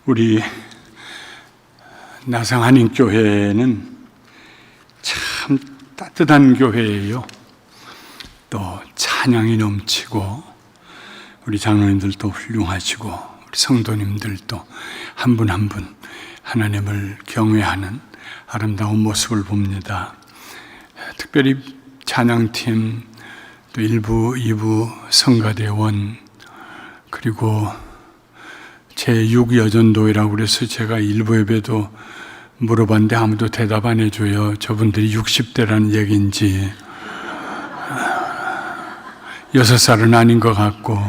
우리 나상한인교회는 참 따뜻한 교회예요. 또 찬양이 넘치고 우리 장로님들도 훌륭하시고 우리 성도님들도 한 분 한 분 하나님을 경외하는 아름다운 모습을 봅니다. 특별히 찬양팀, 또 1부, 2부 성가대원, 그리고 제6여전도회라고 그래서 제가 1부 예배도 물어봤는데 아무도 대답 안 해줘요. 저분들이 60대라는 얘기인지 6살은 아닌 것 같고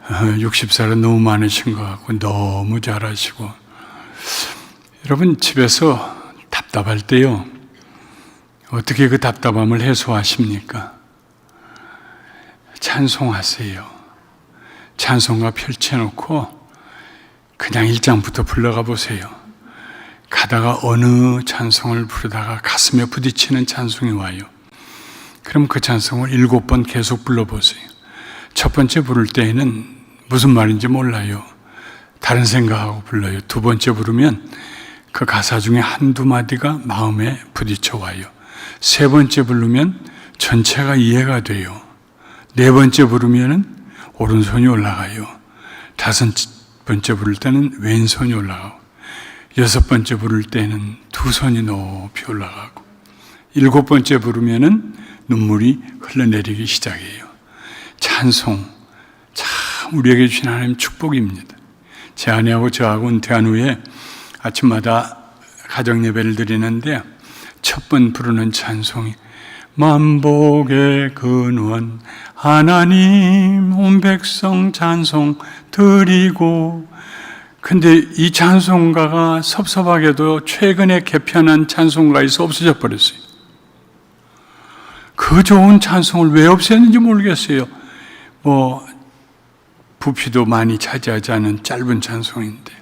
60살은 너무 많으신 것 같고 너무 잘하시고. 여러분 집에서 답답할 때요, 어떻게 그 답답함을 해소하십니까? 찬송하세요. 찬송가 펼쳐놓고 그냥 1장부터 불러가 보세요. 가다가 어느 찬송을 부르다가 가슴에 부딪히는 찬송이 와요. 그럼 그 찬송을 7번 계속 불러보세요. 첫 번째 부를 때에는 무슨 말인지 몰라요. 다른 생각하고 불러요. 두 번째 부르면 그 가사 중에 한두 마디가 마음에 부딪혀 와요. 세 번째 부르면 전체가 이해가 돼요. 네 번째 부르면 오른손이 올라가요. 다섯 번째 부를 때는 왼손이 올라가고, 여섯 번째 부를 때는 두 손이 높이 올라가고, 7번째 부르면은 눈물이 흘러내리기 시작해요. 찬송, 참 우리에게 주신 하나님 축복입니다. 제 아내하고 저하고 은퇴한 후에 아침마다 가정 예배를 드리는데 첫 번 부르는 찬송이 만복의 근원 하나님 온 백성 찬송 드리고. 근데 이 찬송가가 섭섭하게도 최근에 개편한 찬송가에서 없어져 버렸어요. 그 좋은 찬송을 왜 없앴는지 모르겠어요. 부피도 많이 차지하지 않은 짧은 찬송인데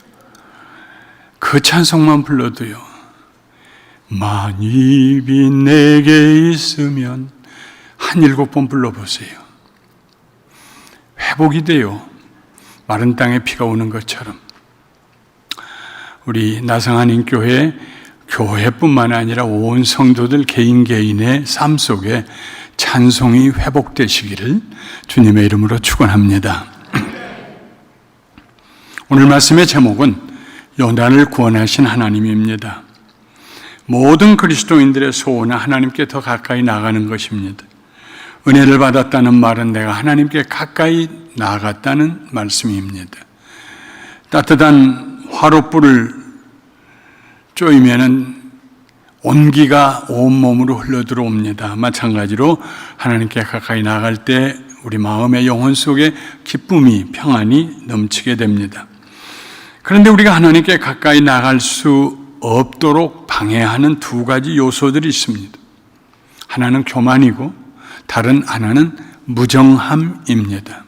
그 찬송만 불러도요, 만입이 내게 있으면 한 7번 불러보세요. 회복이 돼요. 마른 땅에 비가 오는 것처럼. 우리 나상한인교회 교회뿐만 아니라 온 성도들 개인의 삶 속에 찬송이 회복되시기를 주님의 이름으로 축원합니다. 오늘 말씀의 제목은 요나를 구원하신 하나님입니다. 모든 그리스도인들의 소원은 하나님께 더 가까이 나가는 것입니다. 은혜를 받았다는 말은 내가 하나님께 가까이 나아갔다는 말씀입니다. 따뜻한 화롯불을 쪼이면은 온기가 온몸으로 흘러들어옵니다. 마찬가지로 하나님께 가까이 나갈 때 우리 마음의 영혼 속에 기쁨이, 평안이 넘치게 됩니다. 그런데 우리가 하나님께 가까이 나갈 수 없도록 방해하는 두 가지 요소들이 있습니다. 하나는 교만이고 다른 하나는 무정함입니다.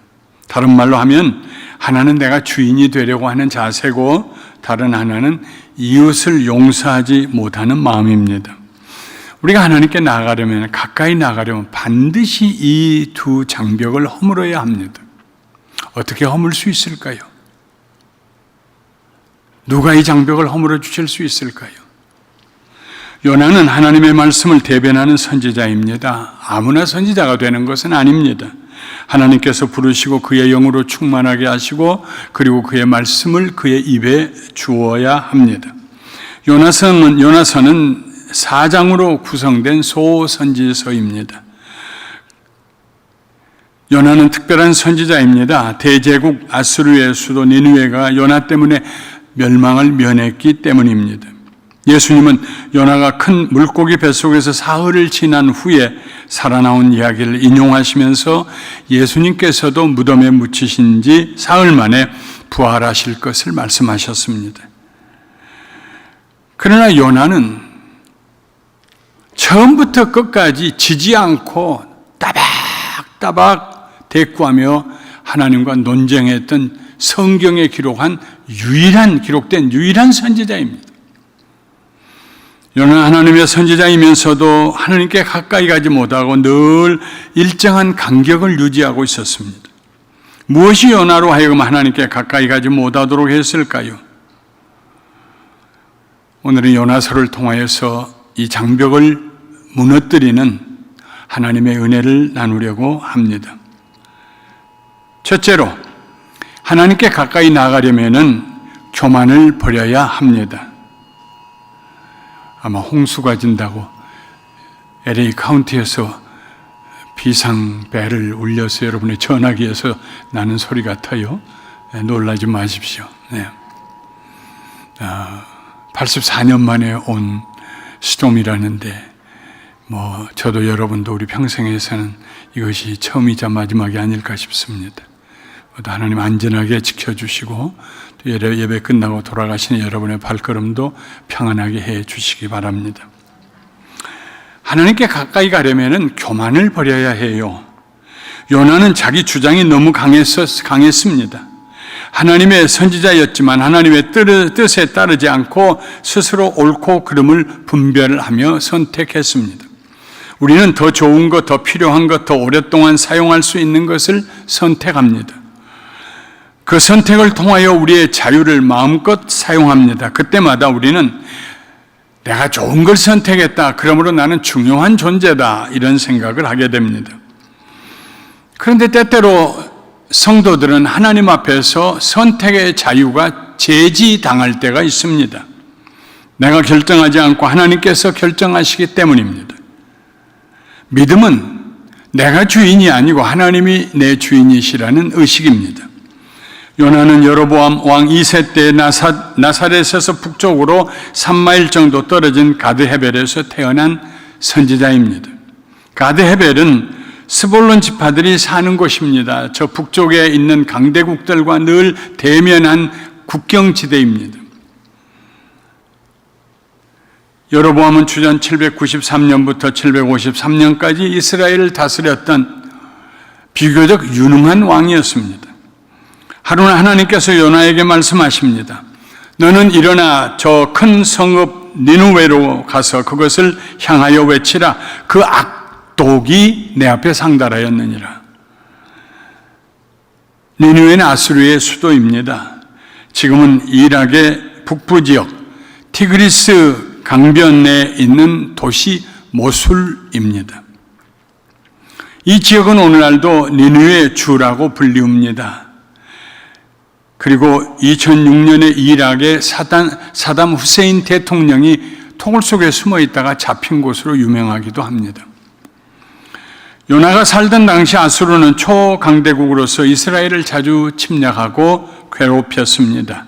다른 말로 하면 하나는 내가 주인이 되려고 하는 자세고 다른 하나는 이웃을 용서하지 못하는 마음입니다. 우리가 하나님께 나아가려면, 가까이 나가려면 반드시 이 두 장벽을 허물어야 합니다. 어떻게 허물 수 있을까요? 누가 이 장벽을 허물어 주실 수 있을까요? 요나는 하나님의 말씀을 대변하는 선지자입니다. 아무나 선지자가 되는 것은 아닙니다. 하나님께서 부르시고 그의 영으로 충만하게 하시고 그리고 그의 말씀을 그의 입에 주어야 합니다. 요나서는 4장으로 구성된 소선지서입니다. 요나는 특별한 선지자입니다. 대제국 아수르의 수도 니느웨가 요나 때문에 멸망을 면했기 때문입니다. 예수님은 요나가 큰 물고기 뱃속에서 사흘을 지난 후에 살아나온 이야기를 인용하시면서 예수님께서도 무덤에 묻히신 지 사흘 만에 부활하실 것을 말씀하셨습니다. 그러나 요나는 처음부터 끝까지 지지 않고 따박따박 대꾸하며 하나님과 논쟁했던 성경에 기록된 유일한 선지자입니다. 요나 하나님의 선지자이면서도 하나님께 가까이 가지 못하고 늘 일정한 간격을 유지하고 있었습니다. 무엇이 요나로 하여금 하나님께 가까이 가지 못하도록 했을까요? 오늘은 요나서를 통하여서 이 장벽을 무너뜨리는 하나님의 은혜를 나누려고 합니다. 첫째로, 하나님께 가까이 나가려면 교만을 버려야 합니다. 아마 홍수가 진다고 LA 카운티에서 비상벨을 울려서 여러분의 전화기에서 나는 소리 같아요. 놀라지 마십시오. 84년 만에 온 스톰이라는데 저도 여러분도 우리 평생에서는 이것이 처음이자 마지막이 아닐까 싶습니다. 하나님 안전하게 지켜주시고 또 예배 끝나고 돌아가시는 여러분의 발걸음도 평안하게 해 주시기 바랍니다. 하나님께 가까이 가려면 교만을 버려야 해요. 요나는 자기 주장이 너무 강했습니다. 하나님의 선지자였지만 하나님의 뜻에 따르지 않고 스스로 옳고 그름을 분별하며 선택했습니다. 우리는 더 좋은 것, 더 필요한 것, 더 오랫동안 사용할 수 있는 것을 선택합니다. 그 선택을 통하여 우리의 자유를 마음껏 사용합니다. 그때마다 우리는 내가 좋은 걸 선택했다, 그러므로 나는 중요한 존재다, 이런 생각을 하게 됩니다. 그런데 때때로 성도들은 하나님 앞에서 선택의 자유가 제지당할 때가 있습니다. 내가 결정하지 않고 하나님께서 결정하시기 때문입니다. 믿음은 내가 주인이 아니고 하나님이 내 주인이시라는 의식입니다. 요나는 여로보암 왕 2세 때 나사렛에서 북쪽으로 3마일 정도 떨어진 가드헤벨에서 태어난 선지자입니다. 가드헤벨은 스볼론 지파들이 사는 곳입니다. 저 북쪽에 있는 강대국들과 늘 대면한 국경지대입니다. 여로보암은 주전 793년부터 753년까지 이스라엘을 다스렸던 비교적 유능한 왕이었습니다. 하루는 하나님께서 요나에게 말씀하십니다. 너는 일어나 저 큰 성읍 니느웨로 가서 그것을 향하여 외치라. 그 악독이 내 앞에 상달하였느니라. 니느웨는 아수르의 수도입니다. 지금은 이락의 북부 지역 티그리스 강변에 있는 도시 모술입니다. 이 지역은 오늘날도 니느웨 주라고 불리웁니다. 그리고 2006년에 이락의 사담 후세인 대통령이 토굴 속에 숨어 있다가 잡힌 곳으로 유명하기도 합니다. 요나가 살던 당시 아수르는 초강대국으로서 이스라엘을 자주 침략하고 괴롭혔습니다.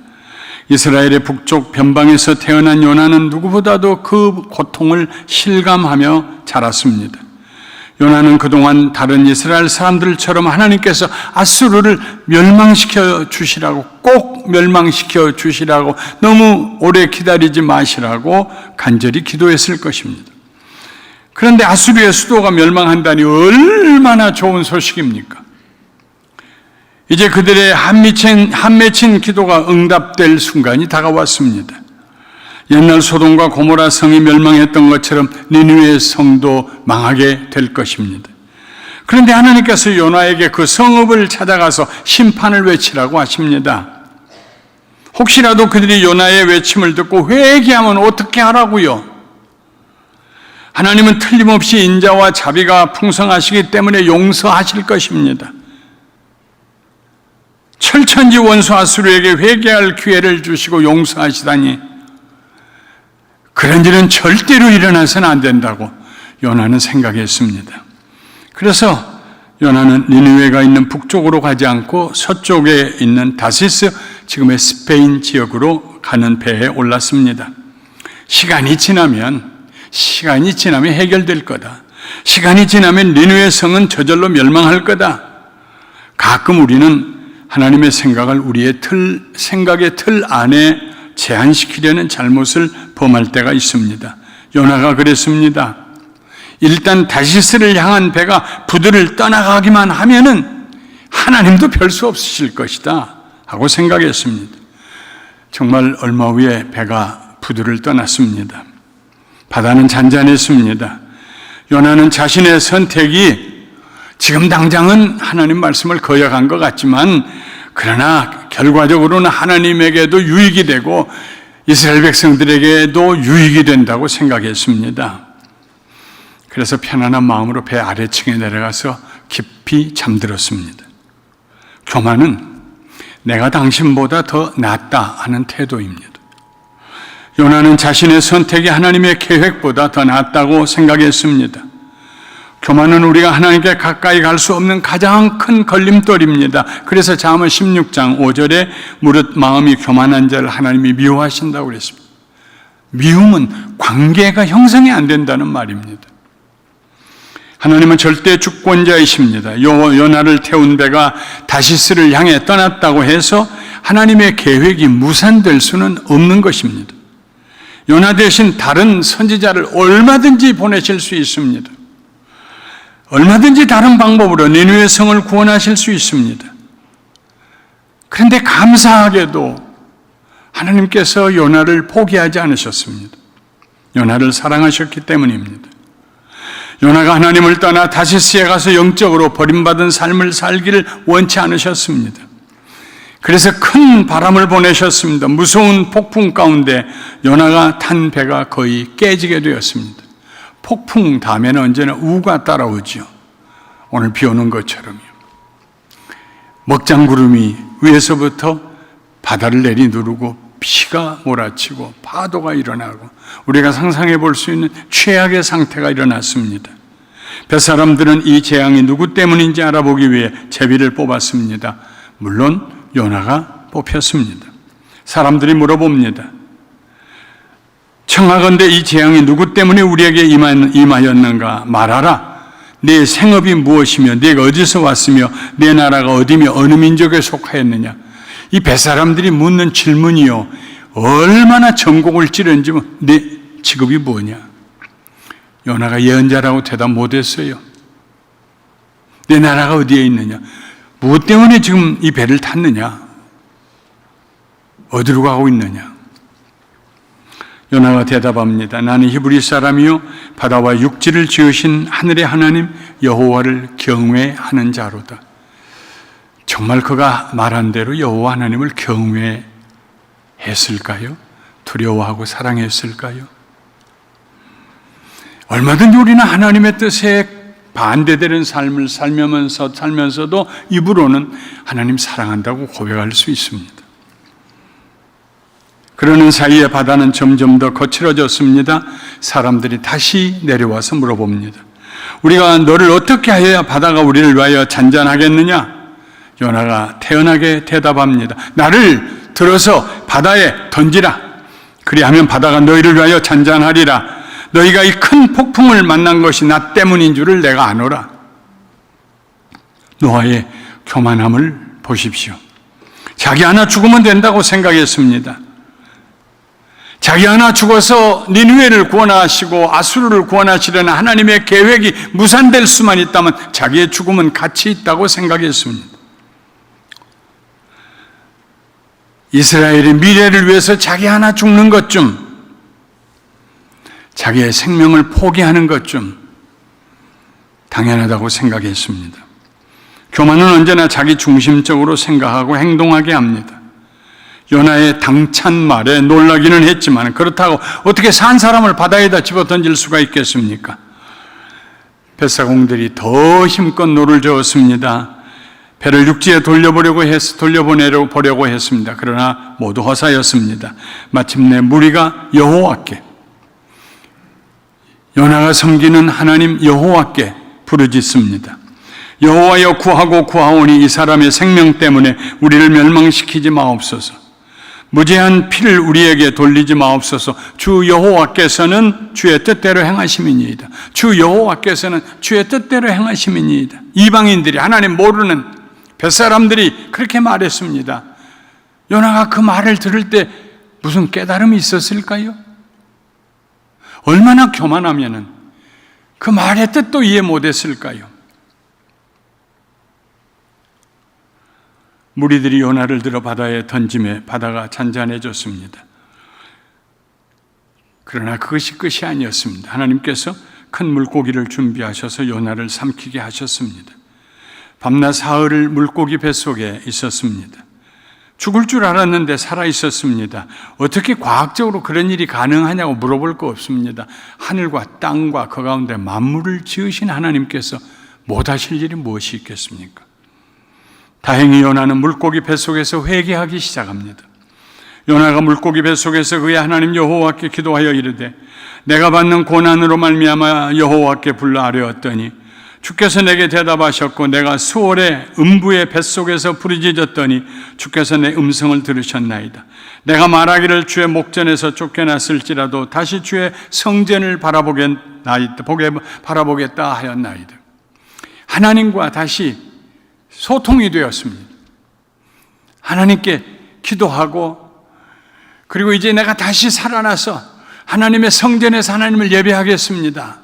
이스라엘의 북쪽 변방에서 태어난 요나는 누구보다도 그 고통을 실감하며 자랐습니다. 요나는 그동안 다른 이스라엘 사람들처럼 하나님께서 아수르를 멸망시켜 주시라고, 꼭 멸망시켜 주시라고, 너무 오래 기다리지 마시라고 간절히 기도했을 것입니다. 그런데 아수르의 수도가 멸망한다니 얼마나 좋은 소식입니까? 이제 그들의 한맺힌 기도가 응답될 순간이 다가왔습니다. 옛날 소돔과 고모라 성이 멸망했던 것처럼 니느웨 성도 망하게 될 것입니다. 그런데 하나님께서 요나에게 그 성읍을 찾아가서 심판을 외치라고 하십니다. 혹시라도 그들이 요나의 외침을 듣고 회개하면 어떻게 하라고요? 하나님은 틀림없이 인자와 자비가 풍성하시기 때문에 용서하실 것입니다. 철천지 원수 아수르에게 회개할 기회를 주시고 용서하시다니, 그런 일은 절대로 일어나서는 안 된다고 요나는 생각했습니다. 그래서 요나는 니느웨가 있는 북쪽으로 가지 않고 서쪽에 있는 다시스, 지금의 스페인 지역으로 가는 배에 올랐습니다. 시간이 지나면 해결될 거다. 시간이 지나면 니느웨 성은 저절로 멸망할 거다. 가끔 우리는 하나님의 생각을 우리의 생각의 틀 안에 제한시키려는 잘못을 범할 때가 있습니다. 요나가 그랬습니다. 일단 다시스를 향한 배가 부두를 떠나가기만 하면은 하나님도 별 수 없으실 것이다 하고 생각했습니다. 정말 얼마 후에 배가 부두를 떠났습니다. 바다는 잔잔했습니다. 요나는 자신의 선택이 지금 당장은 하나님 말씀을 거역한 것 같지만, 그러나 결과적으로는 하나님에게도 유익이 되고 이스라엘 백성들에게도 유익이 된다고 생각했습니다. 그래서 편안한 마음으로 배 아래층에 내려가서 깊이 잠들었습니다. 교만은 내가 당신보다 더 낫다 하는 태도입니다. 요나는 자신의 선택이 하나님의 계획보다 더 낫다고 생각했습니다. 교만은 우리가 하나님께 가까이 갈 수 없는 가장 큰 걸림돌입니다. 그래서 잠언 16장 5절에 무릇 마음이 교만한 자를 하나님이 미워하신다고 그랬습니다. 미움은 관계가 형성이 안 된다는 말입니다. 하나님은 절대 주권자이십니다. 요나를 태운 배가 다시스를 향해 떠났다고 해서 하나님의 계획이 무산될 수는 없는 것입니다. 요나 대신 다른 선지자를 얼마든지 보내실 수 있습니다. 얼마든지 다른 방법으로 니느웨 성을 구원하실 수 있습니다. 그런데 감사하게도 하나님께서 요나를 포기하지 않으셨습니다. 요나를 사랑하셨기 때문입니다. 요나가 하나님을 떠나 다시스에 가서 영적으로 버림받은 삶을 살기를 원치 않으셨습니다. 그래서 큰 바람을 보내셨습니다. 무서운 폭풍 가운데 요나가 탄 배가 거의 깨지게 되었습니다. 폭풍 다음에는 언제나 우가 따라오죠. 오늘 비 오는 것처럼요. 먹장구름이 위에서부터 바다를 내리누르고 비가 몰아치고 파도가 일어나고 우리가 상상해 볼 수 있는 최악의 상태가 일어났습니다. 뱃사람들은 이 재앙이 누구 때문인지 알아보기 위해 제비를 뽑았습니다. 물론 요나가 뽑혔습니다. 사람들이 물어봅니다. 청하건대 이 재앙이 누구 때문에 우리에게 임하였는가 말하라. 네 생업이 무엇이며 네가 어디서 왔으며 네 나라가 어디며 어느 민족에 속하였느냐. 이 뱃사람들이 묻는 질문이요 얼마나 전곡을 찌르는지 네 직업이 뭐냐. 요나가 예언자라고 대답 못했어요. 내 나라가 어디에 있느냐. 무엇 때문에 지금 이 배를 탔느냐. 어디로 가고 있느냐. 요나가 대답합니다. 나는 히브리 사람이요 바다와 육지를 지으신 하늘의 하나님 여호와를 경외하는 자로다. 정말 그가 말한 대로 여호와 하나님을 경외했을까요? 두려워하고 사랑했을까요? 얼마든지 우리는 하나님의 뜻에 반대되는 삶을 살면서도 입으로는 하나님 사랑한다고 고백할 수 있습니다. 그러는 사이에 바다는 점점 더 거칠어졌습니다. 사람들이 다시 내려와서 물어봅니다. 우리가 너를 어떻게 하여야 바다가 우리를 위하여 잔잔하겠느냐? 요나가 태연하게 대답합니다. 나를 들어서 바다에 던지라. 그리하면 바다가 너희를 위하여 잔잔하리라. 너희가 이 큰 폭풍을 만난 것이 나 때문인 줄을 내가 아노라. 노아의 교만함을 보십시오. 자기 하나 죽으면 된다고 생각했습니다. 자기 하나 죽어서 니느웨를 구원하시고 아수르를 구원하시려는 하나님의 계획이 무산될 수만 있다면 자기의 죽음은 가치 있다고 생각했습니다. 이스라엘의 미래를 위해서 자기 하나 죽는 것 좀, 자기의 생명을 포기하는 것 좀 당연하다고 생각했습니다. 교만은 언제나 자기 중심적으로 생각하고 행동하게 합니다. 요나의 당찬 말에 놀라기는 했지만 그렇다고 어떻게 산 사람을 바다에다 집어 던질 수가 있겠습니까? 뱃사공들이 더 힘껏 노를 저었습니다. 배를 육지에 돌려보려고 했습니다. 그러나 모두 허사였습니다. 마침내 무리가 여호와께, 요나가 섬기는 하나님 여호와께 부르짖습니다. 여호와여 구하고 구하오니 이 사람의 생명 때문에 우리를 멸망시키지 마옵소서. 무죄한 피를 우리에게 돌리지 마옵소서. 주 여호와께서는 주의 뜻대로 행하심이니이다. 주 여호와께서는 주의 뜻대로 행하심이니이다. 이방인들이, 하나님 모르는 뱃사람들이 그렇게 말했습니다. 요나가 그 말을 들을 때 무슨 깨달음이 있었을까요? 얼마나 교만하면은 그 말의 뜻도 이해 못했을까요? 무리들이 요나를 들어 바다에 던짐에 바다가 잔잔해졌습니다. 그러나 그것이 끝이 아니었습니다. 하나님께서 큰 물고기를 준비하셔서 요나를 삼키게 하셨습니다. 밤낮 사흘을 물고기 뱃속에 있었습니다. 죽을 줄 알았는데 살아 있었습니다. 어떻게 과학적으로 그런 일이 가능하냐고 물어볼 거 없습니다. 하늘과 땅과 그 가운데 만물을 지으신 하나님께서 못하실 일이 무엇이 있겠습니까? 다행히 요나는 물고기 뱃속에서 회개하기 시작합니다. 요나가 물고기 뱃속에서 그의 하나님 여호와께 기도하여 이르되 내가 받는 고난으로 말미암아 여호와께 불러 아뢰었더니 주께서 내게 대답하셨고 내가 수월의 음부의 뱃속에서 부르짖었더니 주께서 내 음성을 들으셨나이다. 내가 말하기를 주의 목전에서 쫓겨났을지라도 다시 주의 성전을 바라보겠다 하였나이다. 하나님과 다시 소통이 되었습니다. 하나님께 기도하고 그리고 이제 내가 다시 살아나서 하나님의 성전에서 하나님을 예배하겠습니다.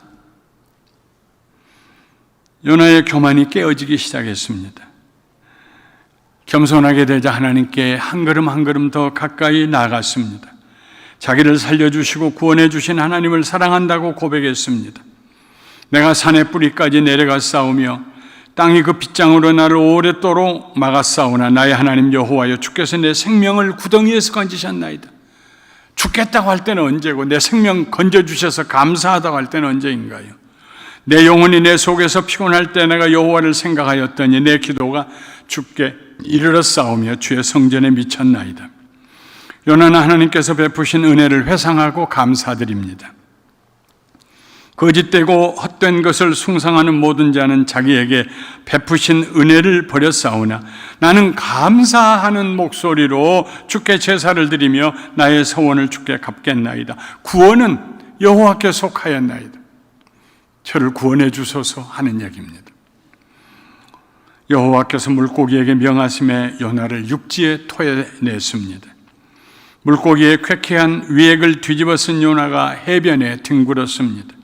요나의 교만이 깨어지기 시작했습니다. 겸손하게 되자 하나님께 한 걸음 한 걸음 더 가까이 나아갔습니다. 자기를 살려주시고 구원해 주신 하나님을 사랑한다고 고백했습니다. 내가 산의 뿌리까지 내려가 싸우며 땅이 그 빗장으로 나를 오랫도록 막았사오나 나의 하나님 여호와여 주께서 내 생명을 구덩이에서 건지셨나이다. 죽겠다고 할 때는 언제고 내 생명 건져주셔서 감사하다고 할 때는 언제인가요? 내 영혼이 내 속에서 피곤할 때 내가 여호와를 생각하였더니 내 기도가 주께 이르러 싸우며 주의 성전에 미쳤나이다. 요나는 하나님께서 베푸신 은혜를 회상하고 감사드립니다. 거짓되고 헛된 것을 숭상하는 모든 자는 자기에게 베푸신 은혜를 버렸사오나 나는 감사하는 목소리로 주께 제사를 드리며 나의 서원을 주께 갚겠나이다. 구원은 여호와께 속하였나이다. 저를 구원해 주소서 하는 얘기입니다. 여호와께서 물고기에게 명하심에 요나를 육지에 토해냈습니다. 물고기의 쾌쾌한 위액을 뒤집어 쓴 요나가 해변에 뒹굴었습니다.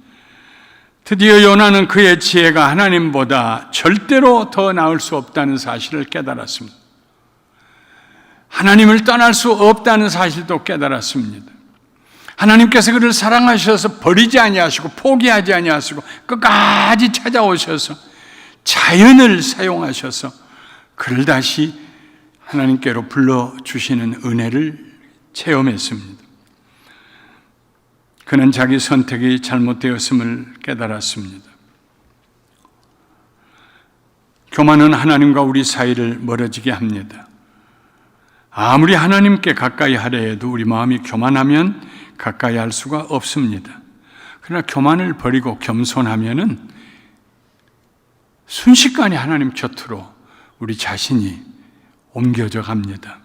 드디어 요나는 그의 지혜가 하나님보다 절대로 더 나을 수 없다는 사실을 깨달았습니다. 하나님을 떠날 수 없다는 사실도 깨달았습니다. 하나님께서 그를 사랑하셔서 버리지 아니하시고 포기하지 아니하시고 끝까지 찾아오셔서 자연을 사용하셔서 그를 다시 하나님께로 불러주시는 은혜를 체험했습니다. 그는 자기 선택이 잘못되었음을 깨달았습니다. 교만은 하나님과 우리 사이를 멀어지게 합니다. 아무리 하나님께 가까이 하려 해도 우리 마음이 교만하면 가까이 할 수가 없습니다. 그러나 교만을 버리고 겸손하면은 순식간에 하나님 곁으로 우리 자신이 옮겨져 갑니다.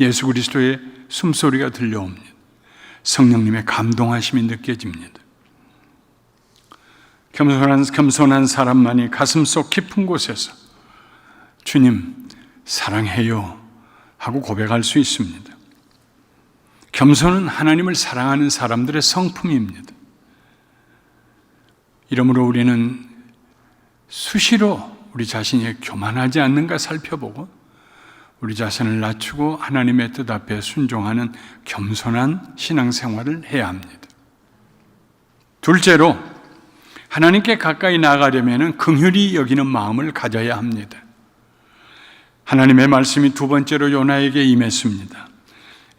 예수 그리스도의 숨소리가 들려옵니다. 성령님의 감동하심이 느껴집니다. 겸손한 사람만이 가슴속 깊은 곳에서 주님 사랑해요 하고 고백할 수 있습니다. 겸손은 하나님을 사랑하는 사람들의 성품입니다. 이러므로 우리는 수시로 우리 자신이 교만하지 않는가 살펴보고 우리 자신을 낮추고 하나님의 뜻 앞에 순종하는 겸손한 신앙생활을 해야 합니다. 둘째로 하나님께 가까이 나아가려면 긍휼히 여기는 마음을 가져야 합니다. 하나님의 말씀이 두 번째로 요나에게 임했습니다.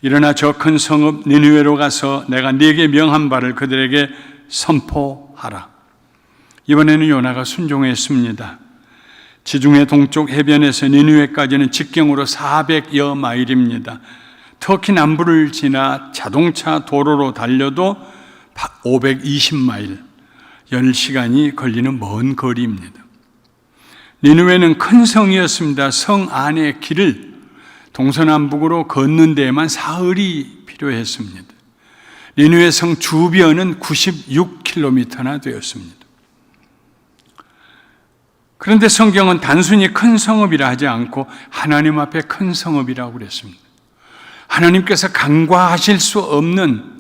일어나 저 큰 성읍 니느웨로 가서 내가 네게 명한 바를 그들에게 선포하라. 이번에는 요나가 순종했습니다. 지중해 동쪽 해변에서 니느웨까지는 직경으로 400여 마일입니다. 터키 남부를 지나 자동차 도로로 달려도 520마일, 10시간이 걸리는 먼 거리입니다. 니느웨는 큰 성이었습니다. 성 안의 길을 동서남북으로 걷는 데에만 사흘이 필요했습니다. 니느웨 성 주변은 96km나 되었습니다. 그런데 성경은 단순히 큰 성읍이라 하지 않고 하나님 앞에 큰 성읍이라고 그랬습니다. 하나님께서 간과하실 수 없는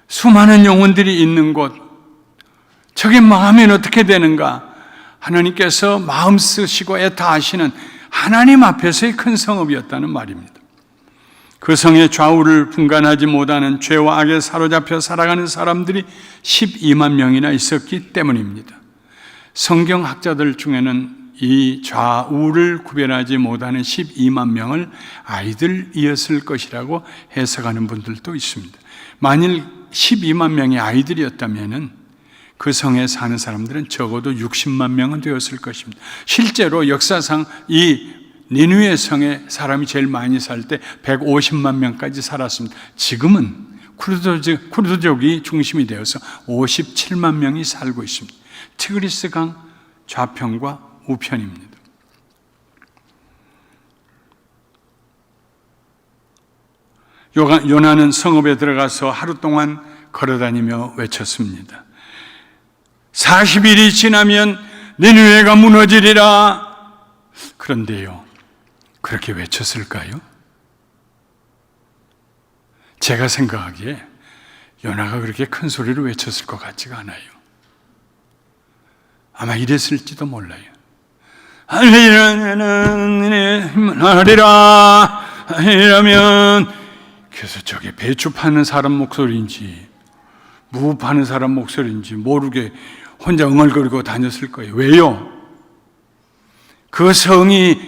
수많은 영혼들이 있는 곳, 저게 마음엔 어떻게 되는가? 하나님께서 마음 쓰시고 애타하시는 하나님 앞에서의 큰 성읍이었다는 말입니다. 그 성의 좌우를 분간하지 못하는 죄와 악에 사로잡혀 살아가는 사람들이 12만 명이나 있었기 때문입니다. 성경학자들 중에는 이 좌우를 구별하지 못하는 12만 명을 아이들이었을 것이라고 해석하는 분들도 있습니다. 만일 12만 명이 아이들이었다면 그 성에 사는 사람들은 적어도 60만 명은 되었을 것입니다. 실제로 역사상 이 니느웨 성에 사람이 제일 많이 살 때 150만 명까지 살았습니다. 지금은 쿠르드족이 중심이 되어서 57만 명이 살고 있습니다. 티그리스 강 좌편과 우편입니다. 요나는 성읍에 들어가서 하루 동안 걸어다니며 외쳤습니다. 40일이 지나면 니느웨가 무너지리라. 그런데요, 그렇게 외쳤을까요? 제가 생각하기에 요나가 그렇게 큰 소리로 외쳤을 것 같지가 않아요. 아마 이랬을지도 몰라요. 하리라 이러면 그래서 저게 배추 파는 사람 목소리인지 무 파는 사람 목소리인지 모르게 혼자 응얼거리고 다녔을 거예요. 왜요? 그 성이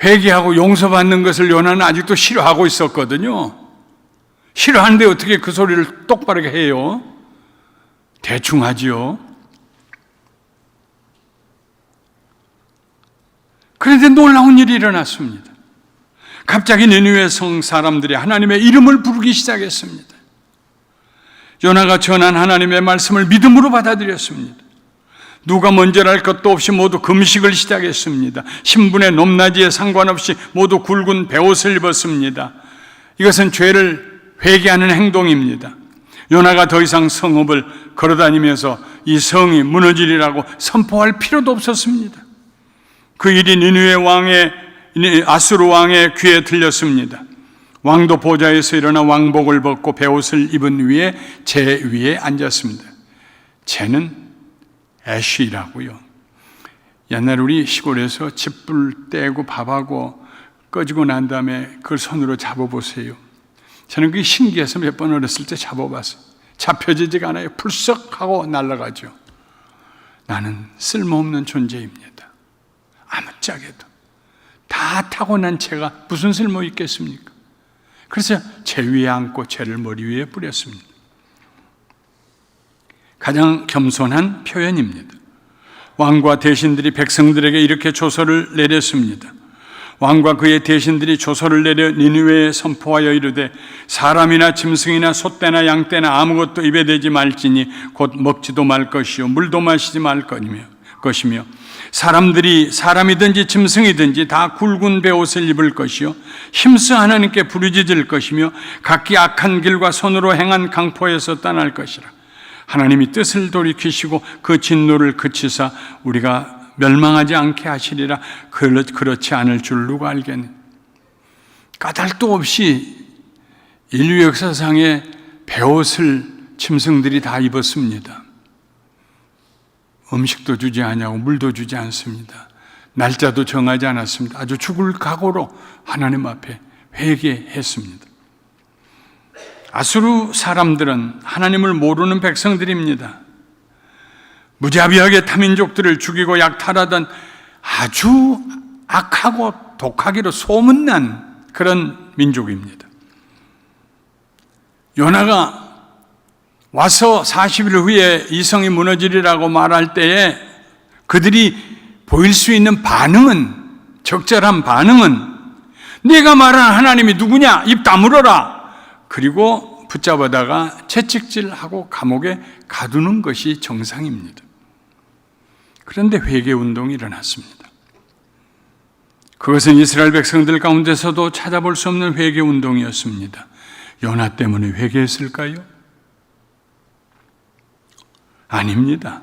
회개하고 용서받는 것을 요나는 아직도 싫어하고 있었거든요. 싫어하는데 어떻게 그 소리를 똑바르게 해요? 대충 하지요. 그런데 놀라운 일이 일어났습니다. 갑자기 니느웨 성 사람들이 하나님의 이름을 부르기 시작했습니다. 요나가 전한 하나님의 말씀을 믿음으로 받아들였습니다. 누가 먼저랄 것도 없이 모두 금식을 시작했습니다. 신분의 높낮이에 상관없이 모두 굵은 베옷을 입었습니다. 이것은 죄를 회개하는 행동입니다. 요나가 더 이상 성읍을 걸어다니면서 이 성이 무너지리라고 선포할 필요도 없었습니다. 그 일이 니느웨 왕의 아수르 왕의 귀에 들렸습니다. 왕도 보좌에서 일어나 왕복을 벗고 베옷을 입은 제 위에 앉았습니다. 쟤는 애쉬라고요. 옛날 우리 시골에서 집불 떼고 밥하고 꺼지고 난 다음에 그걸 손으로 잡아보세요. 저는 그게 신기해서 몇 번 어렸을 때 잡아봤어요. 잡혀지지가 않아요. 풀썩하고 날아가죠. 나는 쓸모없는 존재입니다. 아무짝에도 다 타고난 채가 무슨 쓸모 있겠습니까? 그래서 제 위에 앉고 죄를 머리 위에 뿌렸습니다. 가장 겸손한 표현입니다. 왕과 대신들이 백성들에게 이렇게 조서를 내렸습니다. 왕과 그의 대신들이 조서를 내려 니느웨에 선포하여 이르되 사람이나 짐승이나 소떼나 양떼나 아무것도 입에 대지 말지니 곧 먹지도 말 것이요 물도 마시지 말 것이며 사람이든지 짐승이든지 다 굵은 베옷을 입을 것이요 힘써 하나님께 부르짖을 것이며 각기 악한 길과 손으로 행한 강포에서 떠날 것이라. 하나님이 뜻을 돌이키시고 그 진노를 그치사 우리가 멸망하지 않게 하시리라. 그렇지 않을 줄 누가 알겠네. 까닭도 없이 인류 역사상에 베옷을 짐승들이 다 입었습니다. 음식도 주지 않냐고 물도 주지 않습니다. 날짜도 정하지 않았습니다. 아주 죽을 각오로 하나님 앞에 회개했습니다. 아수르 사람들은 하나님을 모르는 백성들입니다. 무자비하게 타민족들을 죽이고 약탈하던 아주 악하고 독하기로 소문난 그런 민족입니다. 요나가 와서 40일 후에 이 성이 무너지리라고 말할 때에 그들이 보일 수 있는 반응은, 적절한 반응은 네가 말하는 하나님이 누구냐? 입 다물어라. 그리고 붙잡아다가 채찍질하고 감옥에 가두는 것이 정상입니다. 그런데 회개운동이 일어났습니다. 그것은 이스라엘 백성들 가운데서도 찾아볼 수 없는 회개운동이었습니다. 요나 때문에 회개했을까요? 아닙니다.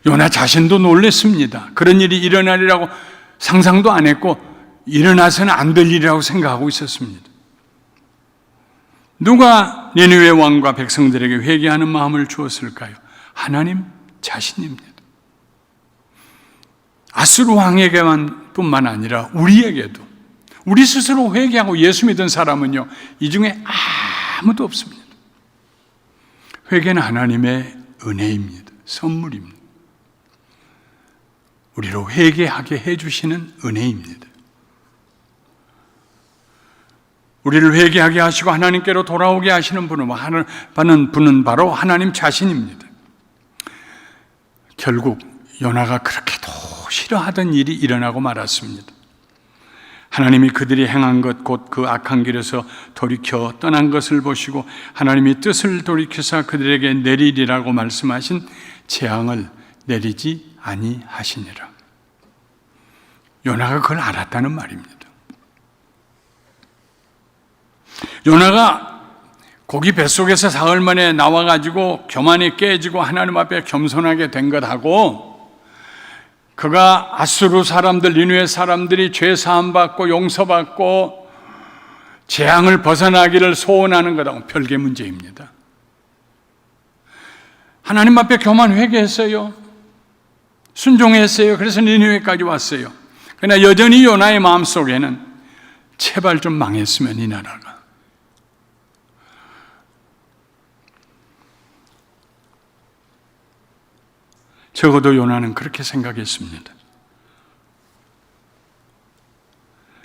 요나 자신도 놀랐습니다. 그런 일이 일어나리라고 상상도 안 했고 일어나서는 안 될 일이라고 생각하고 있었습니다. 누가 니느웨 왕과 백성들에게 회개하는 마음을 주었을까요? 하나님 자신입니다. 아수르 왕에게만 뿐만 아니라 우리에게도, 우리 스스로 회개하고 예수 믿은 사람은요, 이 중에 아무도 없습니다. 회개는 하나님의 은혜입니다. 선물입니다. 우리로 회개하게 해주시는 은혜입니다. 우리를 회개하게 하시고 하나님께로 돌아오게 하시는 분은 바로 하나님 자신입니다. 결국 요나가 그렇게도 싫어하던 일이 일어나고 말았습니다. 하나님이 그들이 행한 것, 곧 그 악한 길에서 돌이켜 떠난 것을 보시고 하나님이 뜻을 돌이켜서 그들에게 내리리라고 말씀하신 재앙을 내리지 아니하시니라. 요나가 그걸 알았다는 말입니다. 요나가 고기 뱃속에서 사흘 만에 나와가지고 교만이 깨지고 하나님 앞에 겸손하게 된 것하고, 그가 아수르 사람들, 니느웨 사람들이 죄 사함 받고 용서받고 재앙을 벗어나기를 소원하는 것하고 별개 문제입니다. 하나님 앞에 교만 회개했어요. 순종했어요. 그래서 니느웨까지 왔어요. 그러나 여전히 요나의 마음속에는 제발 좀 망했으면 이 나라가. 적어도 요나는 그렇게 생각했습니다.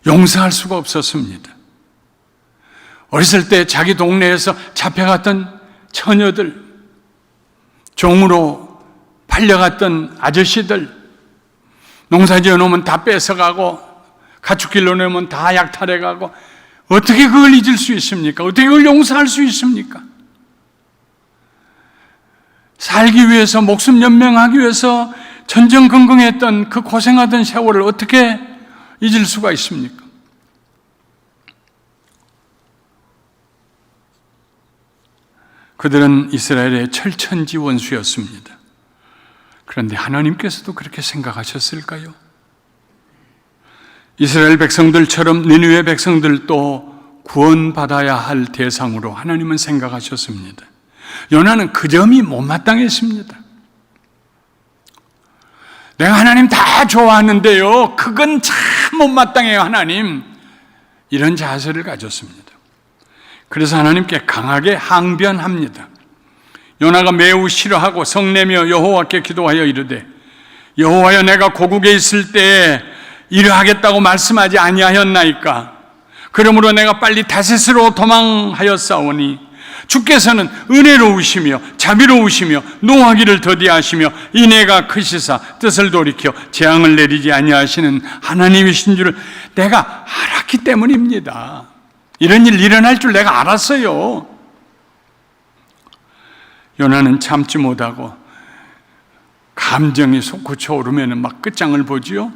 용서할 수가 없었습니다. 어렸을 때 자기 동네에서 잡혀갔던 처녀들, 종으로 팔려갔던 아저씨들, 농사지어 놓으면 다 뺏어가고 가축길로 내면 다 약탈해가고, 어떻게 그걸 잊을 수 있습니까? 어떻게 그걸 용서할 수 있습니까? 살기 위해서, 목숨 연명하기 위해서 전전긍긍했던 그 고생하던 세월을 어떻게 잊을 수가 있습니까? 그들은 이스라엘의 철천지 원수였습니다. 그런데 하나님께서도 그렇게 생각하셨을까요? 이스라엘 백성들처럼 니느웨 백성들도 구원받아야 할 대상으로 하나님은 생각하셨습니다. 요나는 그 점이 못마땅했습니다. 내가 하나님 다 좋아하는데요, 그건 참 못마땅해요 하나님, 이런 자세를 가졌습니다. 그래서 하나님께 강하게 항변합니다. 요나가 매우 싫어하고 성내며 여호와께 기도하여 이르되, 여호와여, 내가 고국에 있을 때에 이러하겠다고 말씀하지 아니하였나이까? 그러므로 내가 빨리 다셋으로 도망하였사오니 주께서는 은혜로우시며 자비로우시며 노하기를 더디하시며 인애가 크시사 뜻을 돌이켜 재앙을 내리지 아니하시는 하나님이신 줄을 내가 알았기 때문입니다. 이런 일 일어날 줄 내가 알았어요. 요나는 참지 못하고 감정이 솟구쳐 오르면 막 끝장을 보지요.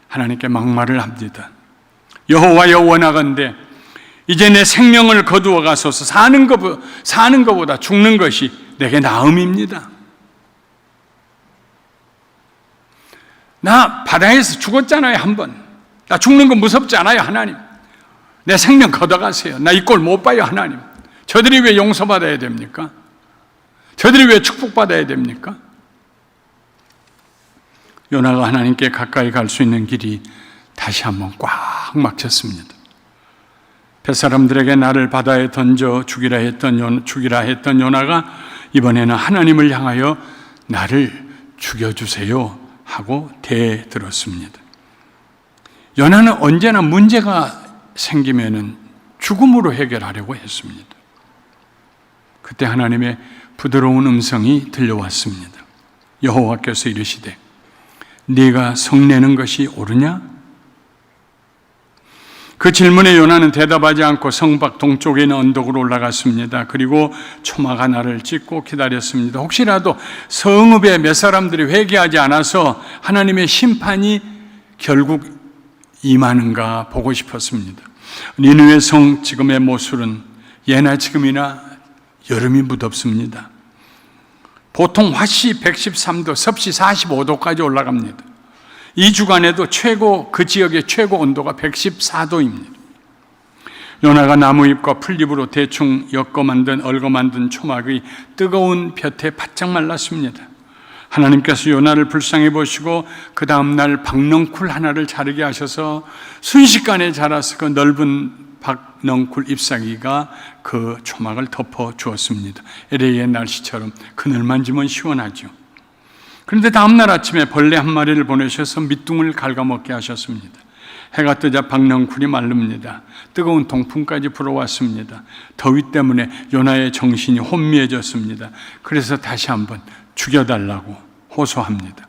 하나님께 막말을 합니다. 여호와여, 원하건대 이제 내 생명을 거두어 가소서. 사는 것보다 죽는 것이 내게 나음입니다. 나 바다에서 죽었잖아요, 한 번. 나 죽는 거 무섭지 않아요, 하나님. 내 생명 걷어가세요. 나 이 꼴 못 봐요, 하나님. 저들이 왜 용서받아야 됩니까? 저들이 왜 축복받아야 됩니까? 요나가 하나님께 가까이 갈 수 있는 길이 다시 한번 꽉 막혔습니다. 뱃사람들에게 나를 바다에 던져 죽이라 했던 요나가 이번에는 하나님을 향하여 나를 죽여주세요 하고 대들었습니다. 요나는 언제나 문제가 생기면은 죽음으로 해결하려고 했습니다. 그때 하나님의 부드러운 음성이 들려왔습니다. 여호와께서 이르시되, 네가 성내는 것이 옳으냐? 그 질문에 요나는 대답하지 않고 성밖 동쪽에 있는 언덕으로 올라갔습니다. 그리고 초마가 나를 찍고 기다렸습니다. 혹시라도 성읍에 몇 사람들이 회개하지 않아서 하나님의 심판이 결국 임하는가 보고 싶었습니다. 니느웨 성 지금의 모술은 예나 지금이나 여름이 무덥습니다. 보통 화씨 113도, 섭씨 45도까지 올라갑니다. 이 주간에도 그 지역의 최고 온도가 114도입니다. 요나가 나무잎과 풀잎으로 대충 엮어 만든 초막의 뜨거운 볕에 바짝 말랐습니다. 하나님께서 요나를 불쌍히 보시고 그 다음날 박넝쿨 하나를 자르게 하셔서 순식간에 자라서 그 넓은 박넝쿨 잎사귀가 그 초막을 덮어 주었습니다. LA의 날씨처럼 그늘 만지면 시원하죠. 그런데 다음날 아침에 벌레 한 마리를 보내셔서 밑둥을 갉아먹게 하셨습니다. 해가 뜨자 박넝쿨이 마릅니다. 뜨거운 동풍까지 불어왔습니다. 더위 때문에 요나의 정신이 혼미해졌습니다. 그래서 다시 한번 죽여달라고 호소합니다.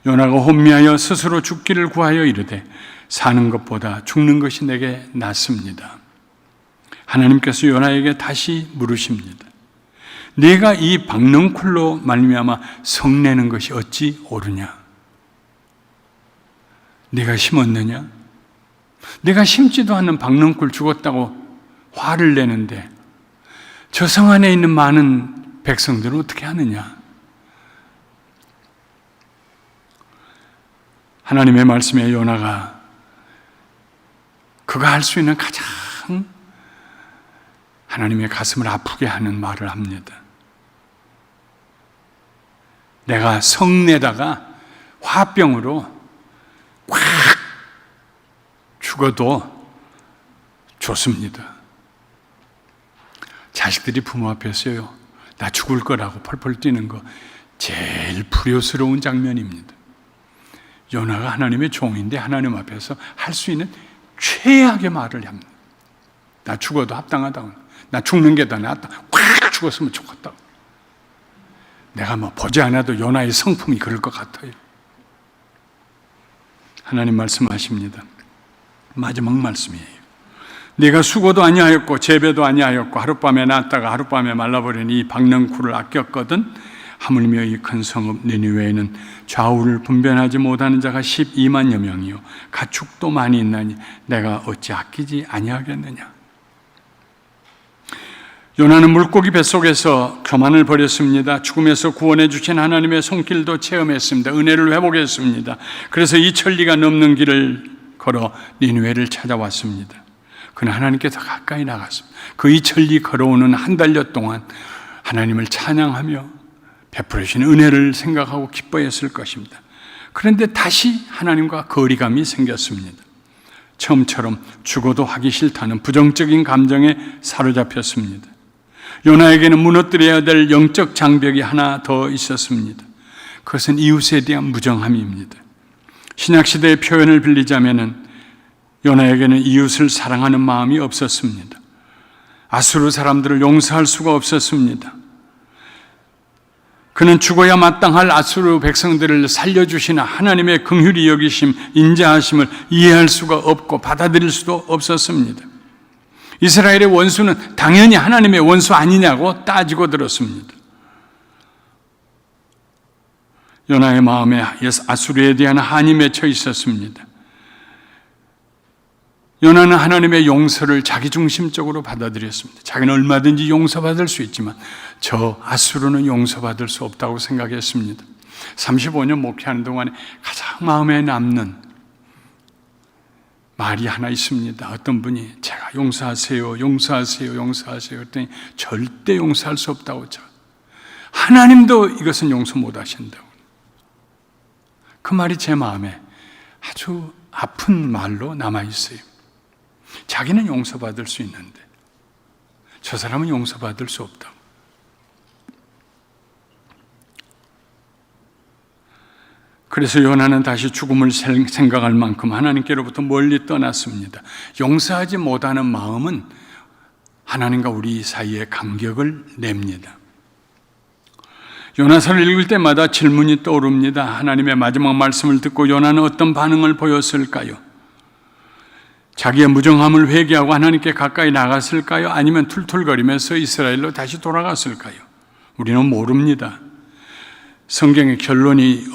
요나가 혼미하여 스스로 죽기를 구하여 이르되 사는 것보다 죽는 것이 내게 낫습니다. 하나님께서 요나에게 다시 물으십니다. 네가 이 박넝쿨로 말미암아 성내는 것이 어찌 옳으냐? 네가 심었느냐? 네가 심지도 않는 박넝쿨 죽었다고 화를 내는데 저 성 안에 있는 많은 백성들은 어떻게 하느냐? 하나님의 말씀에 요나가 그가 할 수 있는 가장 하나님의 가슴을 아프게 하는 말을 합니다. 내가 성내다가 화병으로 꽉 죽어도 좋습니다. 자식들이 부모 앞에서요, 나 죽을 거라고 펄펄 뛰는 거 제일 불효스러운 장면입니다. 요나가 하나님의 종인데 하나님 앞에서 할 수 있는 최악의 말을 합니다. 나 죽어도 합당하다고. 나 죽는 게 더 낫다. 꽉 죽었으면 좋겠다고. 내가 뭐 보지 않아도 요나의 성품이 그럴 것 같아요. 하나님 말씀하십니다. 마지막 말씀이에요. 네가 수고도 아니하였고 재배도 아니하였고 하룻밤에 났다가 하룻밤에 말라버린 이 박넝쿨을 아꼈거든 하물며 이 큰 성읍 니느웨에는 좌우를 분별하지 못하는 자가 12만여 명이요 가축도 많이 있나니 내가 어찌 아끼지 아니하겠느냐. 요나는 물고기 뱃속에서 교만을 버렸습니다. 죽음에서 구원해 주신 하나님의 손길도 체험했습니다. 은혜를 회복했습니다. 그래서 이 천리가 넘는 길을 걸어 니느웨를 찾아왔습니다. 그는 하나님께 더 가까이 나갔습니다. 그 이 천리 걸어오는 한 달여 동안 하나님을 찬양하며 베풀어 주신 은혜를 생각하고 기뻐했을 것입니다. 그런데 다시 하나님과 거리감이 생겼습니다. 처음처럼 죽어도 하기 싫다는 부정적인 감정에 사로잡혔습니다. 요나에게는 무너뜨려야 될 영적 장벽이 하나 더 있었습니다. 그것은 이웃에 대한 무정함입니다. 신약시대의 표현을 빌리자면 요나에게는 이웃을 사랑하는 마음이 없었습니다. 아수르 사람들을 용서할 수가 없었습니다. 그는 죽어야 마땅할 아수르 백성들을 살려주시는 하나님의 긍휼히 여기심, 인자하심을 이해할 수가 없고 받아들일 수도 없었습니다. 이스라엘의 원수는 당연히 하나님의 원수 아니냐고 따지고 들었습니다. 요나의 마음에 아수르에 대한 한이 맺혀 있었습니다. 요나는 하나님의 용서를 자기중심적으로 받아들였습니다. 자기는 얼마든지 용서받을 수 있지만 저 아수르는 용서받을 수 없다고 생각했습니다. 35년 목회하는 동안에 가장 마음에 남는 말이 하나 있습니다. 어떤 분이 제가 용서하세요, 용서하세요, 용서하세요 그랬더니 절대 용서할 수 없다고. 하나님도 이것은 용서 못 하신다고. 그 말이 제 마음에 아주 아픈 말로 남아있어요. 자기는 용서받을 수 있는데 저 사람은 용서받을 수 없다고. 그래서 요나는 다시 죽음을 생각할 만큼 하나님께로부터 멀리 떠났습니다. 용서하지 못하는 마음은 하나님과 우리 사이의 간격을 냅니다. 요나서를 읽을 때마다 질문이 떠오릅니다. 하나님의 마지막 말씀을 듣고 요나는 어떤 반응을 보였을까요? 자기의 무정함을 회개하고 하나님께 가까이 나갔을까요? 아니면 툴툴거리면서 이스라엘로 다시 돌아갔을까요? 우리는 모릅니다. 성경에 결론이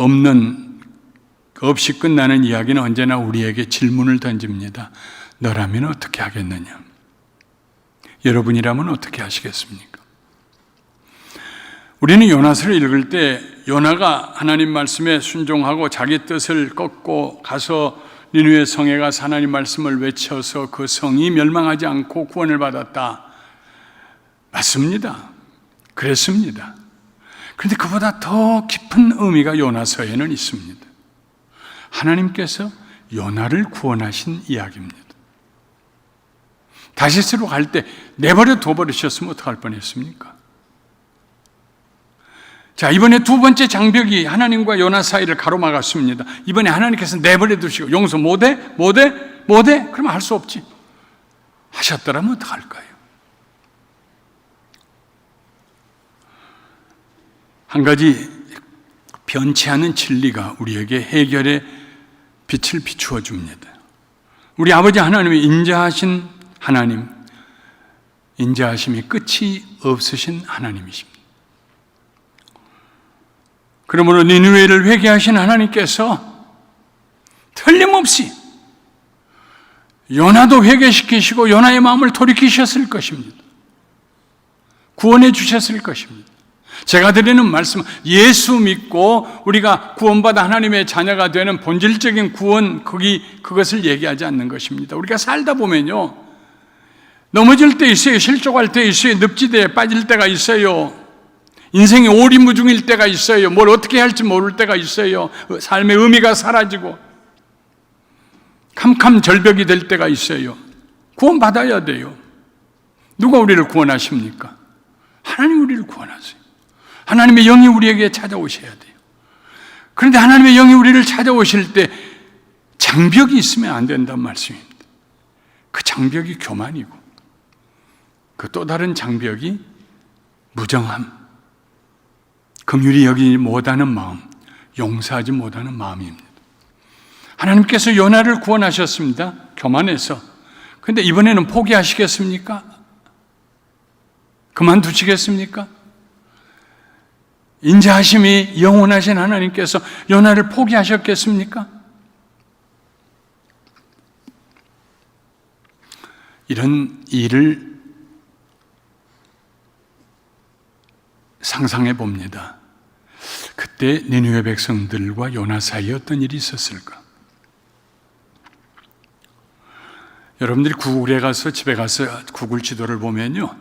없이 끝나는 이야기는 언제나 우리에게 질문을 던집니다. 너라면 어떻게 하겠느냐? 여러분이라면 어떻게 하시겠습니까? 우리는 요나서를 읽을 때 요나가 하나님 말씀에 순종하고 자기 뜻을 꺾고 가서 니느웨 성에 가서 하나님 말씀을 외쳐서 그 성이 멸망하지 않고 구원을 받았다. 맞습니다. 그랬습니다. 그런데 그보다 더 깊은 의미가 요나서에는 있습니다. 하나님께서 요나를 구원하신 이야기입니다. 다시스로 갈 때 내버려 둬버리셨으면 어떡할 뻔했습니까? 자, 이번에 두 번째 장벽이 하나님과 요나 사이를 가로막았습니다. 이번에 하나님께서 내버려 두시고 용서 못해? 그러면 할 수 없지. 하셨더라면 어떡할까요? 한 가지 변치 않은 진리가 우리에게 해결의 빛을 비추어 줍니다. 우리 아버지 하나님이 인자하신 하나님, 인자하심이 끝이 없으신 하나님이십니다. 그러므로 니느웨를 회개하신 하나님께서 틀림없이 요나도 회개시키시고 요나의 마음을 돌이키셨을 것입니다. 구원해 주셨을 것입니다. 제가 드리는 말씀은 예수 믿고 우리가 구원받아 하나님의 자녀가 되는 본질적인 구원, 그것을 얘기하지 않는 것입니다. 우리가 살다 보면요, 넘어질 때 있어요. 실족할 때 있어요. 늪지대에 빠질 때가 있어요. 인생이 오리무중일 때가 있어요. 뭘 어떻게 할지 모를 때가 있어요. 삶의 의미가 사라지고 캄캄절벽이 될 때가 있어요. 구원받아야 돼요. 누가 우리를 구원하십니까? 하나님 우리를 구원하세요. 하나님의 영이 우리에게 찾아오셔야 돼요. 그런데 하나님의 영이 우리를 찾아오실 때 장벽이 있으면 안 된다는 말씀입니다. 그 장벽이 교만이고 그 또 다른 장벽이 무정함, 긍휼히 여기지 못하는 마음, 용서하지 못하는 마음입니다. 하나님께서 요나를 구원하셨습니다. 교만해서. 그런데 이번에는 포기하시겠습니까? 그만두시겠습니까? 인자하심이 영원하신 하나님께서 요나를 포기하셨겠습니까? 이런 일을 상상해 봅니다. 그때 니느웨 백성들과 요나 사이에 어떤 일이 있었을까? 여러분들이 구글에 가서 집에 가서 구글 지도를 보면요,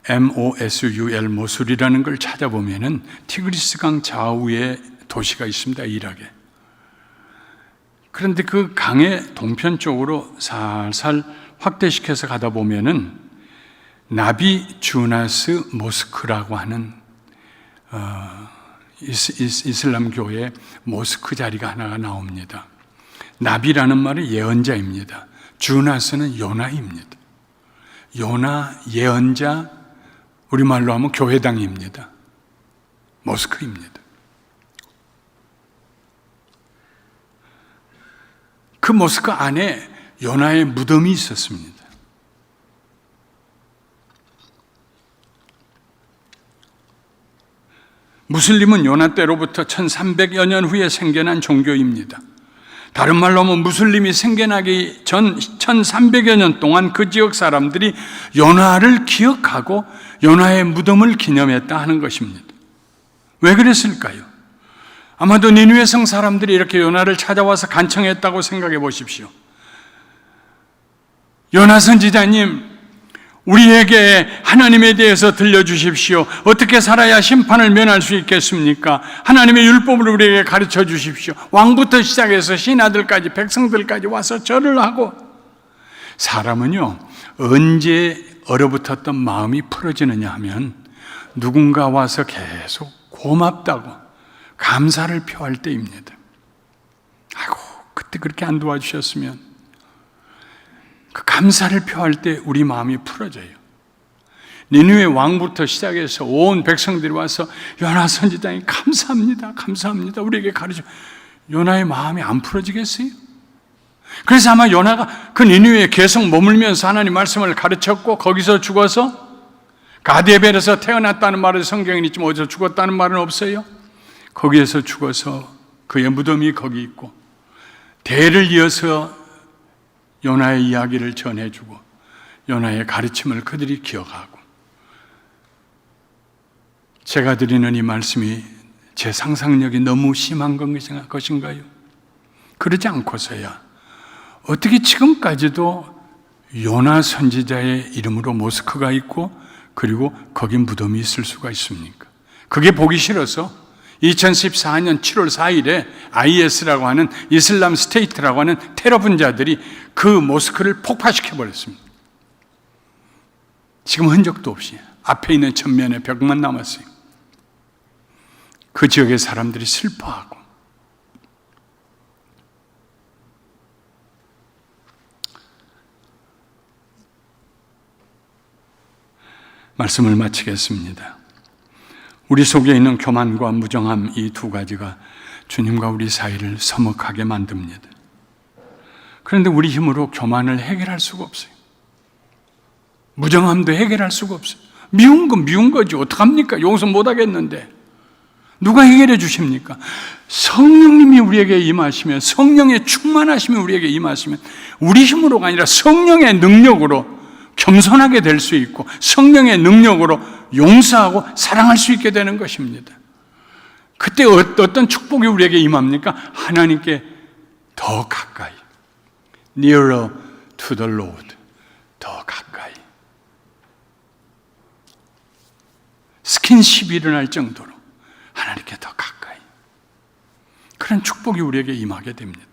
MOSUL 모술이라는 걸 찾아보면은 티그리스강 좌우에 도시가 있습니다. 이락에. 그런데 그 강의 동편 쪽으로 살살 확대시켜서 가다 보면은 나비 주나스 모스크라고 하는 이슬람교의 모스크 자리가 하나가 나옵니다. 나비라는 말은 예언자입니다. 주나스는 요나입니다. 요나, 예언자, 우리말로 하면 교회당입니다. 모스크입니다. 그 모스크 안에 요나의 무덤이 있었습니다. 무슬림은 요나 때로부터 1300여 년 후에 생겨난 종교입니다. 다른 말로 하면 무슬림이 생겨나기 전 1300여 년 동안 그 지역 사람들이 요나를 기억하고 요나의 무덤을 기념했다 하는 것입니다. 왜 그랬을까요? 아마도 니느웨 성 사람들이 이렇게 요나를 찾아와서 간청했다고 생각해 보십시오. 요나 선지자님, 우리에게 하나님에 대해서 들려주십시오. 어떻게 살아야 심판을 면할 수 있겠습니까? 하나님의 율법을 우리에게 가르쳐 주십시오. 왕부터 시작해서 신하들까지 백성들까지 와서 절을 하고. 사람은요, 언제 얼어붙었던 마음이 풀어지느냐 하면 누군가 와서 계속 고맙다고 감사를 표할 때입니다. 아이고, 그때 그렇게 안 도와주셨으면. 그 감사를 표할 때 우리 마음이 풀어져요. 니느웨 왕부터 시작해서 온 백성들이 와서 요나 선지자님 감사합니다. 감사합니다. 우리에게 가르쳐. 요나의 마음이 안 풀어지겠어요? 그래서 아마 요나가 그 니느웨에 계속 머물면서 하나님 말씀을 가르쳤고 거기서 죽어서 가데벨에서 태어났다는 말은 성경에 있지만 어디서 죽었다는 말은 없어요. 거기에서 죽어서 그의 무덤이 거기 있고 대를 이어서 요나의 이야기를 전해주고 요나의 가르침을 그들이 기억하고. 제가 드리는 이 말씀이 제 상상력이 너무 심한 것인가요? 그러지 않고서야 어떻게 지금까지도 요나 선지자의 이름으로 모스크가 있고 그리고 거기 무덤이 있을 수가 있습니까? 그게 보기 싫어서 2014년 7월 4일에 IS라고 하는 이슬람 스테이트라고 하는 테러 분자들이 그 모스크를 폭파시켜버렸습니다. 지금 흔적도 없이 앞에 있는 천면의 벽만 남았어요. 그 지역의 사람들이 슬퍼하고, 말씀을 마치겠습니다. 우리 속에 있는 교만과 무정함, 이 두 가지가 주님과 우리 사이를 서먹하게 만듭니다. 그런데 우리 힘으로 교만을 해결할 수가 없어요. 무정함도 해결할 수가 없어요. 미운 건 미운 거지. 어떡합니까? 용서 못 하겠는데. 누가 해결해 주십니까? 성령님이 우리에게 임하시면, 성령의 충만하심이 우리에게 임하시면, 우리 힘으로가 아니라 성령의 능력으로 겸손하게 될 수 있고, 성령의 능력으로 용서하고 사랑할 수 있게 되는 것입니다. 그때 어떤 축복이 우리에게 임합니까? 하나님께 더 가까이, nearer to the Lord, 더 가까이, 스킨십이 일어날 정도로 하나님께 더 가까이, 그런 축복이 우리에게 임하게 됩니다.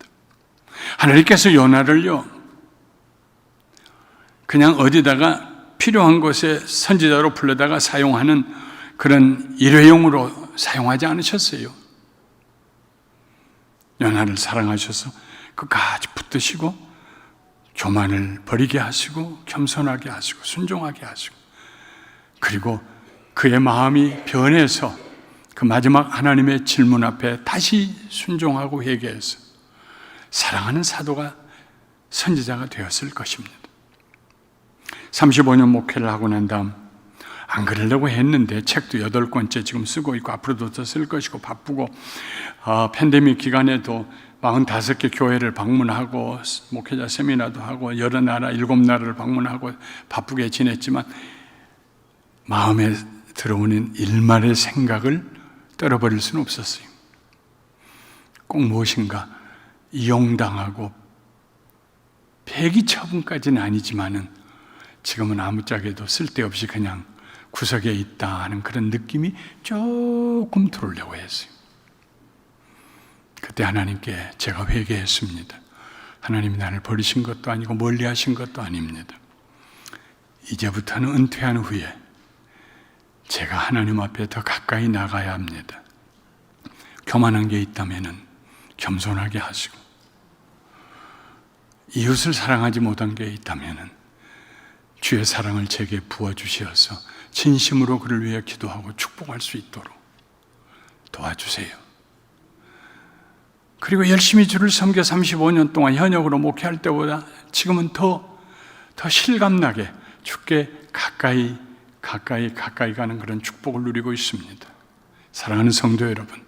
하나님께서 요나를요, 그냥 어디다가 필요한 곳에 선지자로 불러다가 사용하는 그런 일회용으로 사용하지 않으셨어요. 요나를 사랑하셔서 끝까지 붙드시고 교만을 버리게 하시고 겸손하게 하시고 순종하게 하시고, 그리고 그의 마음이 변해서 그 마지막 하나님의 질문 앞에 다시 순종하고 회개해서 사랑하는 사도가, 선지자가 되었을 것입니다. 35년 목회를 하고 난 다음 안 그러려고 했는데 책도 8권째 지금 쓰고 있고 앞으로도 더 쓸 것이고 바쁘고, 팬데믹 기간에도 45개 교회를 방문하고 목회자 세미나도 하고 여러 나라 7나라를 방문하고 바쁘게 지냈지만, 마음에 들어오는 일말의 생각을 떨어버릴 수는 없었어요. 꼭 무엇인가 이용당하고 폐기 처분까지는 아니지만은 지금은 아무짝에도 쓸데없이 그냥 구석에 있다 하는 그런 느낌이 조금 들어오려고 했어요. 그때 하나님께 제가 회개했습니다. 하나님이 나를 버리신 것도 아니고 멀리 하신 것도 아닙니다. 이제부터는 은퇴한 후에 제가 하나님 앞에 더 가까이 나가야 합니다. 교만한 게 있다면은 겸손하게 하시고, 이웃을 사랑하지 못한 게 있다면은 주의 사랑을 제게 부어주시어서 진심으로 그를 위해 기도하고 축복할 수 있도록 도와주세요. 그리고 열심히 주를 섬겨 35년 동안 현역으로 목회할 때보다 지금은 더 실감나게 주께 가까이 가는 그런 축복을 누리고 있습니다. 사랑하는 성도 여러분,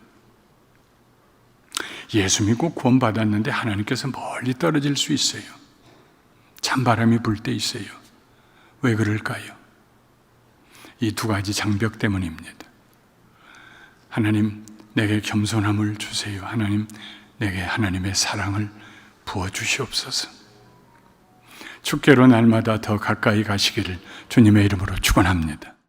예수 믿고 구원받았는데 하나님께서 멀리 떨어질 수 있어요. 찬바람이 불 때 있어요. 왜 그럴까요? 이 두 가지 장벽 때문입니다. 하나님, 내게 겸손함을 주세요. 하나님, 내게 하나님의 사랑을 부어주시옵소서. 주께로 날마다 더 가까이 가시기를 주님의 이름으로 축원합니다.